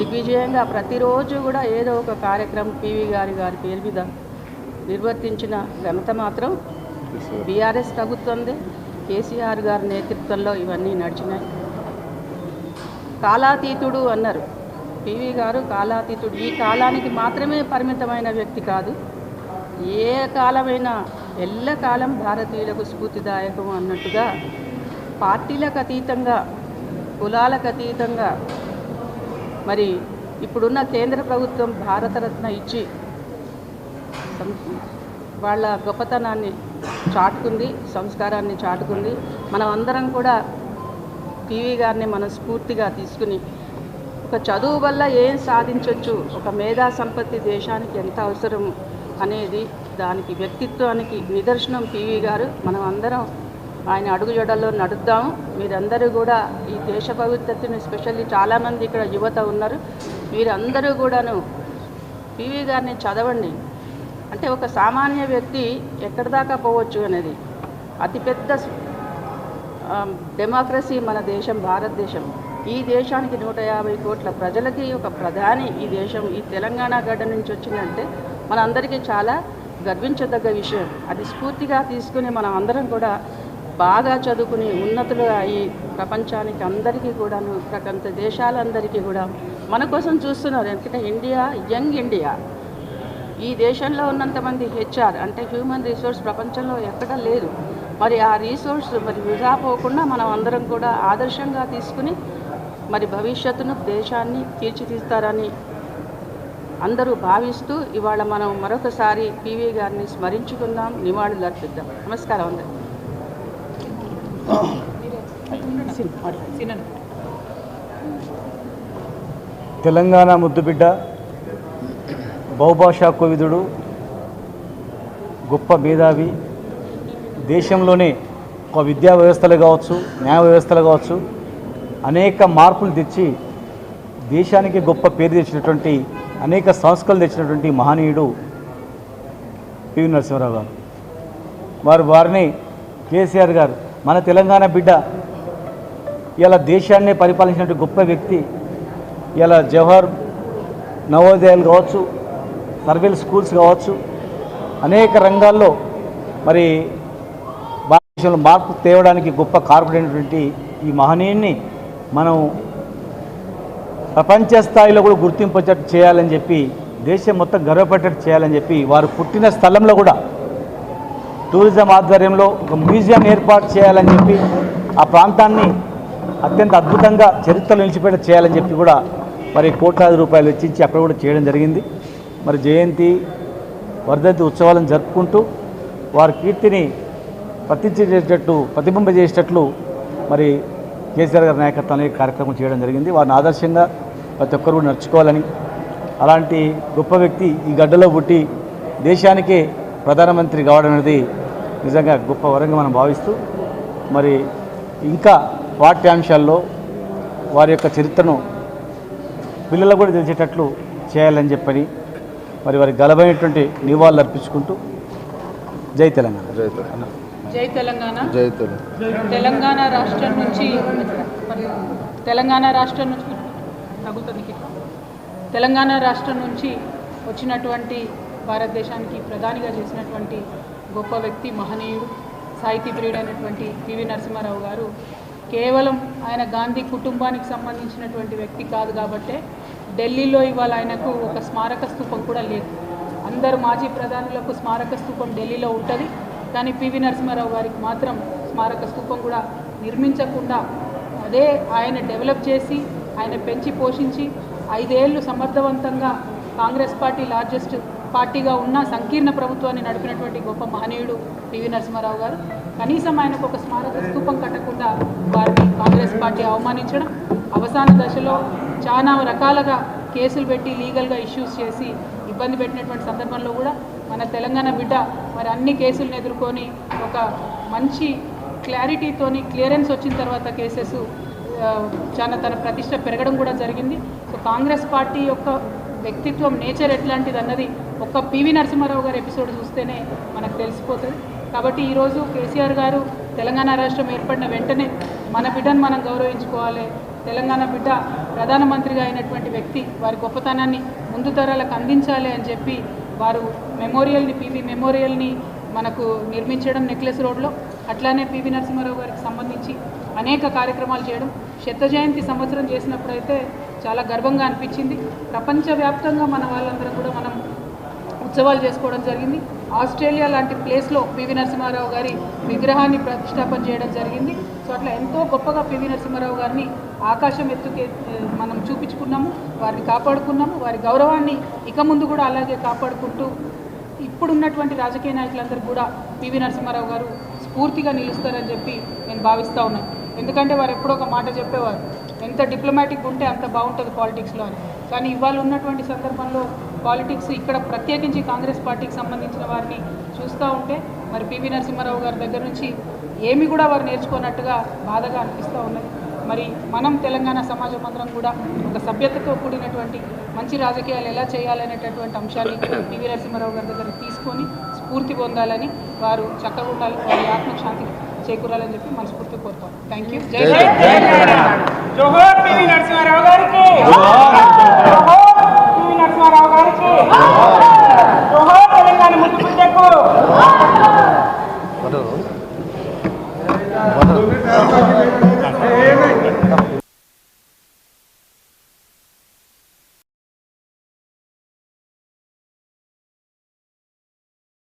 దిగ్విజయంగా ప్రతిరోజు కూడా ఏదో ఒక కార్యక్రమం పివి గారి పేరు మీద నిర్వర్తించిన ఘనత మాత్రం బీఆర్ఎస్ ప్రభుత్వందే. కేసీఆర్ గారి నేతృత్వంలో ఇవన్నీ నడిచినాయి. కాలాతీతుడు అన్నారు పివి గారు, కాలాతీతుడు. ఈ కాలానికి మాత్రమే పరిమితమైన వ్యక్తి కాదు, ఏ కాలమైనా ఎల్లకాలం భారతీయులకు స్ఫూర్తిదాయకం అన్నట్టుగా పార్టీలకు అతీతంగా, కులాలకు అతీతంగా మరి ఇప్పుడున్న కేంద్ర ప్రభుత్వం భారతరత్న ఇచ్చి వాళ్ళ గొప్పతనాన్ని చాటుకుంది, సంస్కారాన్ని చాటుకుంది. మనం అందరం కూడా పివి గారిని మనం స్ఫూర్తిగా తీసుకుని ఒక చదువు వల్ల ఏం సాధించవచ్చు, ఒక మేధా సంపత్తి దేశానికి ఎంత అవసరం అనేది దానికి వ్యక్తిత్వానికి నిదర్శనం పివి గారు. మనం అందరం ఆయన అడుగుజాడల్లో నడుద్దాము. మీరందరూ కూడా ఈ దేశ భవిష్యత్తుని, స్పెషల్లీ చాలామంది ఇక్కడ యువత ఉన్నారు, మీరందరూ కూడాను పివి గారిని చదవండి. అంటే ఒక సామాన్య వ్యక్తి ఎక్కడి దాకా పోవచ్చు అనేది. అతిపెద్ద డెమోక్రసీ మన దేశం, భారతదేశం. ఈ దేశానికి 150 కోట్ల ప్రజలకి ఒక ప్రధాని ఈ దేశం, ఈ తెలంగాణ గడ్డ నుంచి వచ్చిందంటే మనందరికీ చాలా గర్వించదగ్గ విషయం. అది స్ఫూర్తిగా తీసుకుని మనం అందరం కూడా బాగా చదువుకుని ఉన్నతులుగా అయ్యి ప్రపంచానికి అందరికీ కూడాను, ప్రపంచ దేశాలందరికీ కూడా మన కోసం చూస్తున్నారు. ఎందుకంటే ఇండియా యంగ్ ఇండియా. ఈ దేశంలో ఉన్నంతమంది హెచ్ఆర్ అంటే హ్యూమన్ రిసోర్స్ ప్రపంచంలో ఎక్కడా లేదు. మరి ఆ రిసోర్స్ మరి వృధా పోకుండా మనం అందరం కూడా ఆదర్శంగా తీసుకుని మరి భవిష్యత్తును, దేశాన్ని తీర్చిదిద్దుతారని అందరూ భావిస్తూ ఇవాళ మనం మరొకసారి పివి గారిని స్మరించుకుందాం, నివాళులు అర్పిద్దాం. నమస్కారం అందరికీ. తెలంగాణ ముద్దుబిడ్డ, బహుభాషా కోవిదుడు, గొప్ప మేధావి, దేశంలోనే ఒక విద్యా వ్యవస్థలు కావచ్చు, న్యాయ వ్యవస్థలు కావచ్చు, అనేక మార్పులు తెచ్చి దేశానికి గొప్ప పేరు తెచ్చినటువంటి, అనేక సంస్కరణలు తెచ్చినటువంటి మహనీయుడు పివి నరసింహారావు గారు. వారిని కేసీఆర్ గారు మన తెలంగాణ బిడ్డ, ఇలా దేశాన్ని పరిపాలించినటువంటి గొప్ప వ్యక్తి. ఇలా జవహర్ నవోదయాలు కావచ్చు, సర్వేల్ స్కూల్స్ కావచ్చు, అనేక రంగాల్లో మరి భారతదేశంలో మార్పు తేవడానికి గొప్ప కారకుడైనటువంటి ఈ మహనీయుని మనం ప్రపంచ స్థాయిలో కూడా గుర్తింపు వచ్చేట్టు చేయాలని చెప్పి, దేశం మొత్తం గర్వపడేటట్టు చేయాలని చెప్పి వారు పుట్టిన స్థలంలో కూడా టూరిజం ఆధ్వర్యంలో ఒక మ్యూజియం ఏర్పాటు చేయాలని చెప్పి, ఆ ప్రాంతాన్ని అత్యంత అద్భుతంగా చరిత్రలో నిలిచిపెట్ట చేయాలని చెప్పి కూడా మరి కోట్లాది రూపాయలు వెచ్చించి అక్కడ కూడా చేయడం జరిగింది. మరి జయంతి, వర్ధంతి ఉత్సవాలను జరుపుకుంటూ వారి కీర్తిని ప్రతిబింబజేసేటట్లు మరి కేసీఆర్ గారి నాయకత్వంలో కార్యక్రమం చేయడం జరిగింది. వారిని ఆదర్శంగా ప్రతి ఒక్కరు కూడా నడుచుకోవాలని, అలాంటి గొప్ప వ్యక్తి ఈ గడ్డలో పుట్టి దేశానికే ప్రధానమంత్రి కావడం అనేది నిజంగా గొప్ప వరంగా మనం భావిస్తూ, మరి ఇంకా పాఠ్యాంశాల్లో వారి యొక్క చరిత్రను పిల్లలకు కూడా తెలిసేటట్లు చేయాలని చెప్పని మరి వారికి గలమైనటువంటి నివాళులు అర్పించుకుంటూ జై తెలంగాణ. జై తెలంగాణ. జై తెలంగాణ. జై తెలంగాణ. తెలంగాణ రాష్ట్రం నుంచి తెలంగాణ రాష్ట్రం నుంచి వచ్చినటువంటి భారతదేశానికి ప్రధానిగా చేసినటువంటి గొప్ప వ్యక్తి, మహనీయుడు, సాహితీ ప్రియుడైనటువంటి పివి నరసింహారావు గారు కేవలం ఆయన గాంధీ కుటుంబానికి సంబంధించినటువంటి వ్యక్తి కాదు కాబట్టే ఢిల్లీలో ఇవాళ ఆయనకు ఒక స్మారక స్తూపం కూడా లేదు. అందరు మాజీ ప్రధానులకు స్మారక స్తూపం ఢిల్లీలో ఉంటుంది, కానీ పివి నరసింహారావు గారికి మాత్రం స్మారక స్తూపం కూడా నిర్మించకుండా అదే ఆయన డెవలప్ చేసి, ఆయన పెంచి పోషించి 5 ఏళ్ళు సమర్థవంతంగా కాంగ్రెస్ పార్టీ లార్జెస్ట్ పార్టీగా ఉన్న సంకీర్ణ ప్రభుత్వాన్ని నడిపినటువంటి గొప్ప మహనీయుడు పివి నరసింహారావు గారు. కనీసం ఆయనకు ఒక స్మారక స్తూపం కట్టకుండా వారిని కాంగ్రెస్ పార్టీ అవమానించడం, అవసాన దశలో చాలా రకాలుగా కేసులు పెట్టి లీగల్గా ఇష్యూస్ చేసి ఇబ్బంది పెట్టినటువంటి సందర్భంలో కూడా మన తెలంగాణ బిడ్డ మరి అన్ని కేసులను ఎదుర్కొని ఒక మంచి క్లారిటీతోని క్లియరెన్స్ వచ్చిన తర్వాత కేసెస్ చాలా తన ప్రతిష్ట పెరగడం కూడా జరిగింది. సో కాంగ్రెస్ పార్టీ యొక్క వ్యక్తిత్వం, నేచర్ ఎట్లాంటిది అన్నది ఒక్క పివి నరసింహారావు గారి ఎపిసోడ్ చూస్తేనే మనకు తెలిసిపోతుంది. కాబట్టి ఈరోజు కేసీఆర్ గారు తెలంగాణ రాష్ట్రం ఏర్పడిన వెంటనే మన బిడ్డను మనం గౌరవించుకోవాలి, తెలంగాణ బిడ్డ ప్రధానమంత్రిగా అయినటువంటి వ్యక్తి వారి గొప్పతనాన్ని ముందు తరాలకు అందించాలి అని చెప్పి వారు మెమోరియల్ని పివి మెమోరియల్ని మనకు నిర్మించడం నెక్లెస్ రోడ్లో, అట్లానే పివి నరసింహారావు గారికి సంబంధించి అనేక కార్యక్రమాలు చేయడం. శత జయంతి సంవత్సరం చేసినప్పుడైతే చాలా గర్వంగా అనిపించింది. ప్రపంచవ్యాప్తంగా మన వాళ్ళందరం కూడా మనం ఉత్సవాలు చేసుకోవడం జరిగింది. ఆస్ట్రేలియా లాంటి ప్లేస్లో పివి నరసింహారావు గారి విగ్రహాన్ని ప్రతిష్టాపన చేయడం జరిగింది. సో అట్లా ఎంతో గొప్పగా పివి నరసింహారావు గారిని ఆకాశం ఎత్తుకే మనం చూపించుకున్నాము, వారిని కాపాడుకున్నాము. వారి గౌరవాన్ని ఇక ముందు కూడా అలాగే కాపాడుకుంటూ ఇప్పుడున్నటువంటి రాజకీయ నాయకులందరూ కూడా పివి నరసింహారావు గారు స్ఫూర్తిగా నిలుస్తారని చెప్పి నేను భావిస్తూ ఉన్నాను. ఎందుకంటే వారు ఎప్పుడో ఒక మాట చెప్పేవారు, ఎంత డిప్లొమాటిక్ ఉంటే అంత బాగుంటుంది పాలిటిక్స్లో అని. కానీ ఇవాళ ఉన్నటువంటి సందర్భంలో పాలిటిక్స్ ఇక్కడ ప్రత్యేకించి కాంగ్రెస్ పార్టీకి సంబంధించిన వారిని చూస్తూ ఉంటే మరి పివి నరసింహారావు గారి దగ్గర నుంచి ఏమి కూడా వారు నేర్చుకున్నట్టుగా బాధగా అనిపిస్తూ ఉన్నది. మరి మనం తెలంగాణ సమాజం అందరం కూడా ఒక సభ్యతతో కూడినటువంటి మంచి రాజకీయాలు ఎలా చేయాలనేటటువంటి అంశాన్ని పివి నరసింహారావు గారి దగ్గర తీసుకొని స్ఫూర్తి పొందాలని, వారు చక్కగా ఉండాలి, వారి ఆత్మశాంతి చేకూరాలని చెప్పి మనస్ఫూర్తి కోరుతాం. Thank you. జై జై.